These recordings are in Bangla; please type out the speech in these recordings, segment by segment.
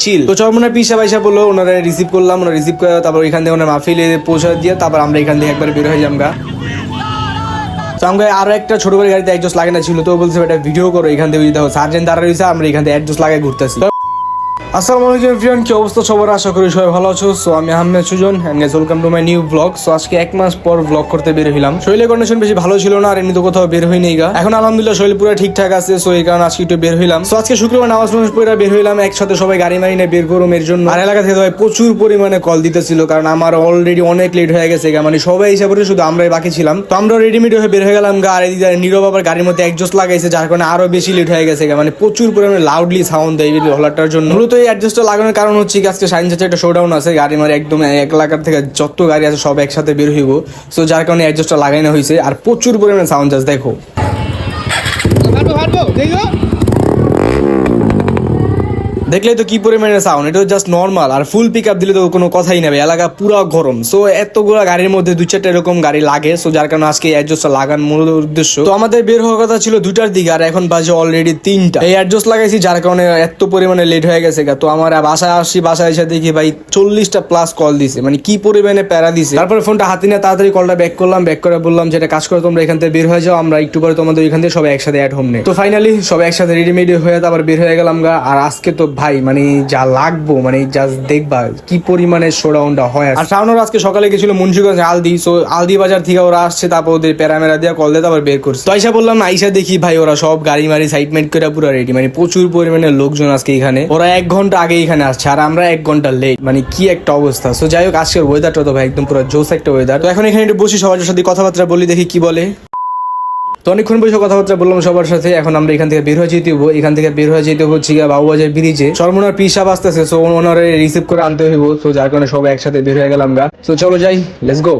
চিল। তো চরমনার পিসা পয়সা বললো, ওনারা রিসিভ করলাম, ওনারা রিসিভ করে তারপর এখান থেকে ওনার মাহফিলে পৌঁছে দিয়ে তারপর আমরা এখান থেকে একবার বের হয়ে যামগা। তো আমাকে আরো একটা ছোট করে গাড়িতে একজোস লাগানো ছিল, তো বলছে এটা ভিডিও করো এখান থেকে, দেখো সার্জেন্ট দাঁড়া রয়েছে, আমরা এখান থেকে একজোস লাগাই ঘুরতেছি। আসসালামু আলাইকুম এভরিওয়ান, কি অবস্থা সবার? আশা করি সবাই ভালো আছো। সো আমি Ahmed Sujan and guys welcome to my new blog. So আজকে 1 মাস পর ব্লগ করতে বের হইলাম। শরীরের কন্ডিশন বেশি ভালো ছিল না, আর এমনি তো কোথাও বের হই নেই গা। এখন আলহামদুলিল্লাহ শরীর পুরো ঠিকঠাক আছে। সো এই কারণে আজকে একটু বের হইলাম। সো আজকে শুক্রবার নামাজ পড়ে বের হইলাম, একসাথে সবাই গাড়ি মারি নিয়ে বের করুম এর জন্য। আর এলাকা থেকে ভাই প্রচুর পরিমাণে কল দিতেছিল, কারণ আমার অলরেডি অনেক লেট হয়ে গেছে গা, মানে সবাই হিসাবে শুধু আমরাই বাকি ছিলাম। তো আমরা রেডিমেড হয়ে বের হয়ে গেলাম গা। আর এদিকে নীরব আবার গাড়ির মধ্যে একজস্ট লাগাইছে, যার কারণে আরো বেশি লেট হয়ে গেছে গা, মানে প্রচুর পরিমাণে লাউডলি সাউন্ড দেয় হলারটার জন্য। মূলত এই অ্যাডজাস্টটা লাগানোর কারণ হচ্ছে আজকে সাইন চাচা একটা শোডাউন আছে, গাড়ি মারি একদম 1 লাখের থেকে যত গাড়ি আছে সব একসাথে বের হইব। সো যার কারণে অ্যাডজাস্টটা লাগানো হয়েছে, আর প্রচুর পরিমাণে সাউন্ড জাস্ট দেখো। দেখলে তো কি পরিমাণে সাউন্ড, এটা জাস্ট নর্মাল। আর ফুল পিক আপ দিলে তো কোনো কথাই নেবে, এলাকা পুরো গরম। সো এতগুলো গাড়ির মধ্যে 2-4টা এরকম গাড়ি লাগে। সো যার কারণে আজকে অ্যাডজাস্টটা লাগান মূল উদ্দেশ্য। তো আমাদের বের হওয়ার কথা ছিল 2টার দিকে, আর এখন বাজে অলরেডি 3টা। এই অ্যাডজাস্ট লাগাইছি যার কারণে এত পরিমাণে লেট হয়ে গেছে। তো আমার বাসায় আসি, বাসায় এসে দেখি ভাই 40টা প্লাস কল দিছে, মানে কি পরিমাণে প্যারা দিছে। তারপরে ফোনটা হাতে নিয়ে তাড়াতাড়ি কলটা ব্যাক করলাম, ব্যাক করে বললাম যেটা কাজ করে তোমরা এখান থেকে বের হয়ে যাও, আমরা একটু পরে তোমাদের এখান থেকে সবাই একসাথে অ্যাড হোম নেই। তো ফাইনালি সবাই একসাথে রেডিমেড হয়ে তারপর বের হয়ে গেলাম গা। আর আজকে তো ভাই মানে যা লাগবো, মানে জাস্ট দেখবা কি পরিমাণে শোডাউনটা হয়। আর শাওনর আজকে সকালে গেছিল মুন্সিগঞ্জ আলদি। সো আলদি বাজার থেকে ওরা আসছে, তারপর ওদের প্যারামেরা দিয়ে কল দিয়ে তারপর বের করছে। তো আইসা বললাম না, আইসা দেখি ভাই ওরা সব গাড়ি মারি সাইডমেন্ট করে পুরো রেডি, মানে প্রচুর পরিমাণে লোকজন আজকে এখানে। ওরা 1 ঘন্টা আগে এখানে আসছে, আর আমরা 1 ঘন্টা লেট, মানে কি একটা অবস্থা। সো যাই হোক, আজকের ওয়েদারটা তো ভাই একদম পুরো জোস একটা ওয়েদার। তো এখন এখানে একটু বসি, সবার সাথে কথাবার্তা বলি, দেখি কি বলে। তো অনেকক্ষণ বসে কথাবার্তা বললাম সবার সাথে। এখন আমরা এখান থেকে বের হয়ে যেতে হবো, এখান থেকে বের হয়ে যেতে হচ্ছে বাবুবাজার ব্রিজে। চরমনার পিসাব আসতেছে, সো ওনারে রিসিভ করে আনতে হইব। সো যার কারণে সবাই একসাথে বের হয়ে গেলাম গা। সো চলো যাই, লেটস গো।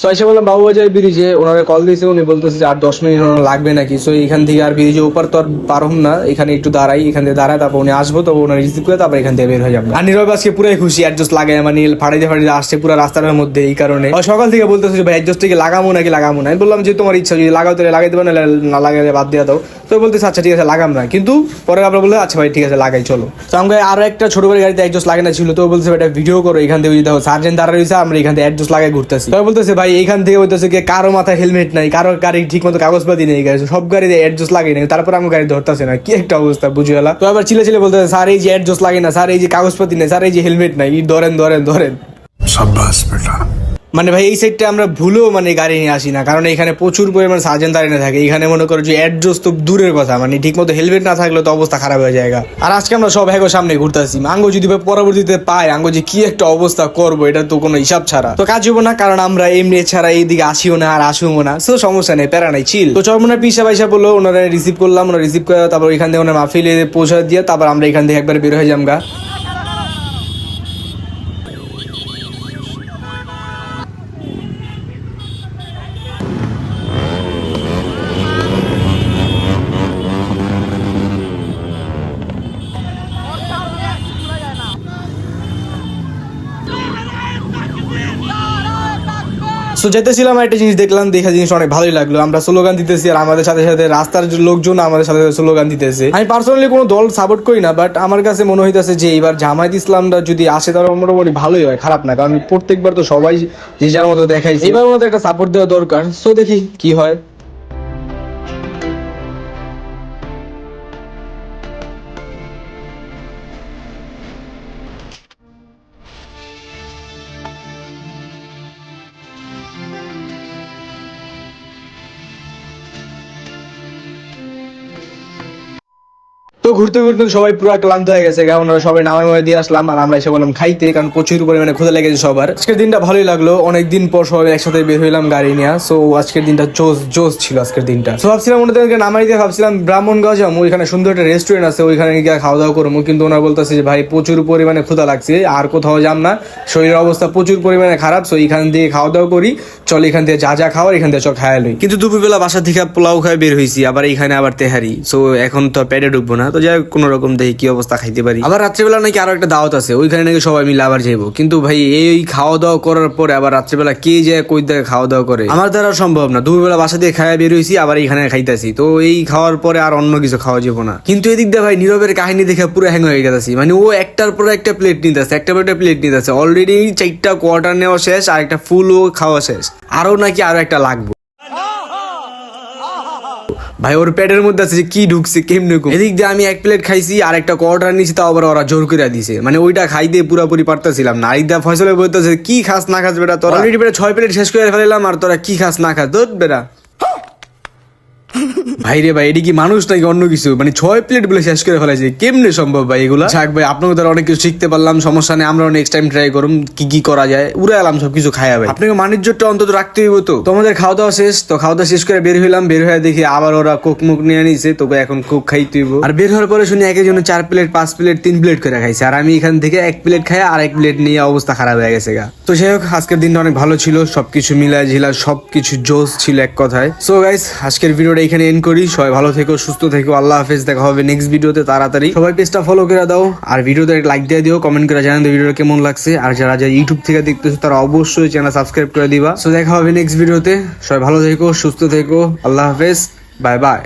সো এসে বললাম বাবুবাজার ব্রিজে, ওনারা কল দিয়েছে, উনি বলতেছে যে আর 10 মিনিট লাগবে নাকি। সো এখান থেকে আর ব্রিজে ওপার তো আর পারহম না, এখানে একটু দাঁড়াই, এখান থেকে দাঁড়ায় তারপর উনি আসবো, তো ওনার রিসিভ করে তারপর এখান থেকে বের হয়ে যাবো। আর নীরব আজকে পুরাই খুশি, অ্যাডজাস্ট লাগাই মানে ফাড়াইতে আসছে পুরো রাস্তার মধ্যে। এই কারণে সকাল থেকে বলতেছে যে ভাই অ্যাডজাস্ট থেকে লাগামো নাকি লাগামো না। আমি বললাম যে তোমার ইচ্ছা, যদি লাগাও তাহলে লাগাই দেবে, না লাগাইলে বাদ দিয়ে দাও। তো বলতেছে আচ্ছা ঠিক আছে লাগাম না, কিন্তু পরে আবার বললো আচ্ছা ভাই ঠিক আছে লাগাই চলো। তো আমাকে আরো একটা ছোট করে গাড়িতে অ্যাডজাস্ট লাগানো ছিল, তো বলছে এটা ভিডিও করো এখান থেকে, দেখো সার্জেন্ট দাঁড়া রয়েছে, আমরা এখান থেকে অ্যাডজাস্ট লাগাই ঘুরতেছি। তো বলতেছে ভাই এখান থেকে বলতেছে কারো মাথায় হেলমেট নাই, কারো গাড়ি ঠিক মতো কাগজপাতি নেই, সব গাড়িতে অ্যাডজাস্ট লাগে না, তারপর আমার গাড়ি ধরতেছে না, কি একটা অবস্থা বুঝে গেলা। তো আবার চিলে বলতেছে স্যার এই যে অ্যাডজাস্ট লাগে না, স্যার এই যে কাগজপাতি নেই, স্যার এই যে হেলমেট নাই, ধরেন ধরেন ধরেন। সাব্বাস বেটা। মানে ভাই এই সাইডটা আমরা ভুলেও মানে গাড়ি নিয়ে আসি না, কারণ এখানে প্রচুর পরিমাণ সার্জেন্ট দাঁড়িয়ে থাকে। এখানে মনে করো যে অ্যাডজাস্ট তো দূরের কথা, মানে ঠিক মতো হেলমেট না থাকলে তো অবস্থা খারাপ হয়ে যায়। আর আজকে আমরা সব হ্যাগো সামনে ঘুরতেছি, আঙ্গো যদি পরবর্তীতে পাই, আঙ্গো যে কি একটা অবস্থা করবো এটা তো কোনো হিসাব ছাড়া। তো কাজ হবো না, কারণ আমরা এমনি ছাড়া এইদিকে আসিও না আর আসবো না। সো সমস্যা নেই, প্যারা নাই, চিল। তো চরমনার পিসা পয়সা বললো, ওনারা রিসিভ করলাম, ওনারা রিসিভ করে তারপর এখান থেকে ওনার মাহফিলে পৌঁছে দিয়ে তারপর আমরা এখান থেকে একবার বের হয়ে যামগা। সো যেতেছিলাম, একটা জিনিস দেখলাম, দেখা জিনিস অনেক ভালোই লাগলো। আমরা স্লোগান দিতেছি আর আমাদের সাথে সাথে রাস্তার লোকজন আমাদের সাথে স্লোগান দিতেছে। আমি পার্সোনালি কোনো দল সাপোর্ট করি না, বাট আমার কাছে মনে হইতেছে যে এবার জামায়াত ইসলামরা যদি আসে তাহলে মোটামুটি ভালোই হয়, খারাপ না। কারণ প্রত্যেকবার তো সবাই যে যার মতো দেখাইছে, এবার মতো একটা সাপোর্ট দেওয়া দরকার। সো দেখি কি হয়। তো তো ঘুরতে ঘুরতে সবাই পুরো ক্লান্ত হয়ে গেছে, ওনারা সবাই নামাই দিয়ে আসলাম আর আমরা এসে বললাম খাইতে, কারণ প্রচুর পরিমাণে ক্ষুধা লেগেছে সবার। আজকের দিনটা ভালোই লাগলো, অনেকদিন পর সবাই একসাথে বের হইলাম গাড়ি নিয়ে। সো আজকের দিনটা জোস ছিল আজকের দিনটা। তো ভাবছিলাম ওনাদেরকে নামাই দিয়ে ভাবছিলাম ব্রাহ্মণগাঁও যাবো, ওইখানে সুন্দর একটা রেস্টুরেন্ট আছে, ওইখানে গিয়ে খাওয়া দাওয়া করবো, কিন্তু ওনারা বলতেছে যে ভাই প্রচুর পরিমাণে ক্ষুধা লাগছে, আর কোথাও যাম না, শরীরের অবস্থা প্রচুর পরিমাণে খারাপ। সো এখান দিয়ে খাওয়া দাওয়া করি, চল এখান থেকে যা যা খাওয়ার এখান থেকে চল খাওয়া লই। কিন্তু দুপুরবেলা বাসা থেকে পোলাও খায় বের হয়েছি, আবার এখানে আবার তেহারি। সো এখন তো পেটে ঢুকবো না, তো যাই কোন রকম দেখি কি অবস্থা খাইতে পারি। আবার রাত্রেবেলা নাকি আরো একটা দাওয়াত আছে, ওইখানে নাকি সবাই মিলে আবার যাইবো। কিন্তু ভাই এই খাওয়া দাওয়া করার পরে আবার রাত্রেবেলা কে যায় কই দিয়ে খাওয়া দাওয়া করে, আমার দ্বারা সম্ভব না। দুপুরবেলা বাসা দিয়ে খাওয়া বের হয়েছি, আবার এখানে খাইতেছি, তো এই খাওয়ার পরে আর অন্য কিছু খাওয়া যাবো না। কিন্তু এদিক দিয়ে ভাই নীরবের কাহিনী দেখে পুরো হ্যাং হয়ে গেছে, মানে ও একটার পর একটা প্লেট নিতেছে, একটা পর একটা প্লেট নিতেছে। অলরেডি 4টা কোয়ার্টার নেওয়া শেষ, আর একটা ফুলও খাওয়া শেষ, আরো নাকি আরো একটা লাগবে। ভাই ওর পেটের মধ্যে আছে যে কি ঢুকছে কেমনে। এদিক দিয়ে আমি 1 প্লেট খাইছি, আর একটা কোয়ার্টার নিছি, তাও আবার ওরা জোর করে দিছে, মানে ওইটা খাইতে পুরাপুরি পারতেছিলাম না। আরেক দা ফয়সলে বলতেছে কি খাস না খাস বেটা, তোরা অলরেডি বেটা 6 প্লেট শেষ করে ফেলাম, আর তোরা কি খাস না খাস দোত বেটা। ভাই রে ভাই, এটি কি মানুষ নাকি অন্য কিছু, মানে 6 প্লেট বলে শেষ করে ফেলাইছে, কেমনে সম্ভব ভাই এগুলা। থাক ভাই, আপনাকে দ্বারা অনেক কিছু শিখতে পারলাম, সমস্যা নেই, আমরাও নেক্সট টাইম ট্রাই করুম কি কি করা যায়। উড়ে এলাম সবকিছু খাইয়া ভাই, আপনাকে বাণিজ্যটা অন্তত রাখতে হইব। তো তোমাদের খাওয়া দাওয়া শেষ, তো খাওয়া দাওয়া শেষ করে বের হইলাম, বের হয়ে দেখি আবার ওরা কোক মুখ নিয়ে নিছে, তোকে এখন কোক খাইতে হইব। আর বের হওয়ার পরে শুনি একের জন্য 4 প্লেট 5 প্লেট 3 প্লেট করে খাইছে, আর আমি এখান থেকে 1 প্লেট খাই আর 1 প্লেট নিয়ে অবস্থা খারাপ হয়ে গেছে গা। তো যাই হোক, আজকের দিনটা অনেক ভালো ছিল, সবকিছু মিলা ঝিলা সবকিছু জোস ছিল এক কথায়। সো গাইস, আজকের ভিডিওটা এখানে এন্ড করি। সবাই ভালো থেকো, সুস্থ থেকো, আল্লাহ হাফেজ। দেখা হবে নেক্সট ভিডিওতে তাড়াতাড়ি। সবাই পেজটা ফলো করে দাও, আর ভিডিওতে লাইক দিয়ে দিও, কমেন্ট করে জানাও ভিডিওটা কেমন লাগছে। আর যারা ইউটিউব থেকে দেখতেছো তারা অবশ্যই চ্যানেল সাবস্ক্রাইব করে দিবা। সো দেখা হবে নেক্সট ভিডিওতে। সবাই ভালো থেকো, সুস্থ থেকো, আল্লাহ হাফেজ, বাই বাই।